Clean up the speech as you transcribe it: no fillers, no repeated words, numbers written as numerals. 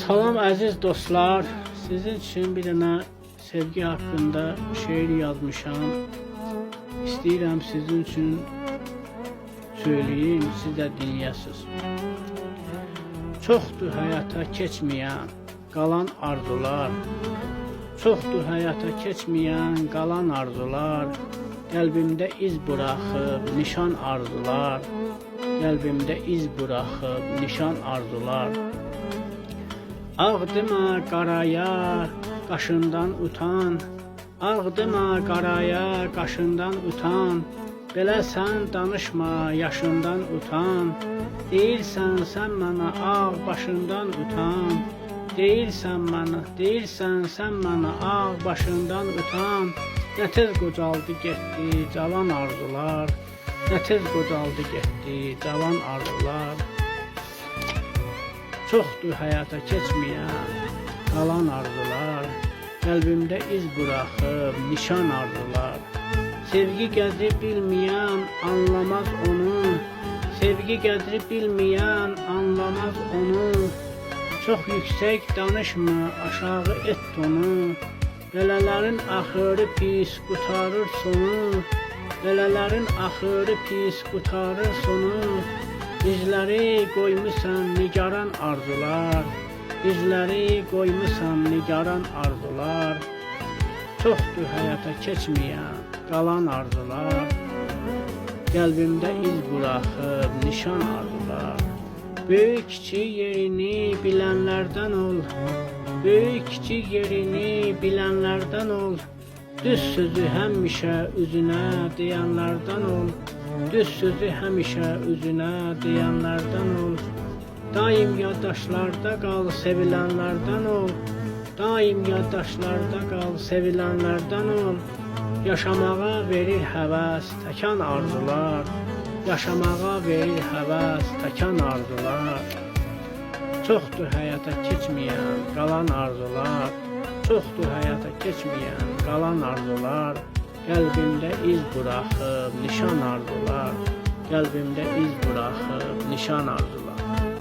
Salam əziz dostlar, sizin için bir dənə sevgi haqqında şeir yazmışam. İstəyirəm sizin için söyleyeyim, siz də dinləyəsiniz. Çoxdur həyata keçməyən qalan arzular, çoxdur həyata keçməyən qalan arzular, qəlbimdə iz buraxıb nişan arzular, qəlbimdə iz buraxıb nişan arzular. Ağdıma qaraya, qaşından utan, ağdıma qaraya, qaşından utan, belə sən danışma, yaşından utan, deyirsən sən mənə ağ başından utan, deyirsən sən mənə ağ başından utan, nə tez qocaldı getdi cavan arzular, nə tez qocaldı getdi cavan arzular. Çoxdur həyata keçməyən qalan arzular, qəlbimdə iz buraxıb nişan arzular. Sevgi qədri bilməyən anlamaz onu, sevgi qədri bilməyən anlamaz onu. Çox yüksək danışma, aşağı et tonu, belələrin axırı pis qutarır sonu, belələrin axırı pis qutarır sonu. Bizləri qoymusan nigaran arzular, bizləri qoymusan nigaran arzular. Çoxdur həyata keçməyən qalan arzular, qəlbimdə iz buraxıb nişan arzular. Böyük kiçik yerini bilənlərdən ol, böyük kiçik yerini bilənlərdən ol, düz sözü həmişə üzünə deyənlərdən ol, düz sözü həmişə üzünə deyənlərdən ol. Daim yaddaşlarda qal, sevilənlərdən ol, daim yaddaşlarda qal, sevilənlərdən ol. Yaşamağa verir həvəs, təkan arzular, yaşamağa verir həvəs, təkan arzular. Çoxdur həyata keçməyən qalan arzular, çoxdur həyata keçməyən qalan arzular. Qəlbimdə iz buraxıb nişan arzular, qəlbimdə iz buraxıb nişan arzular.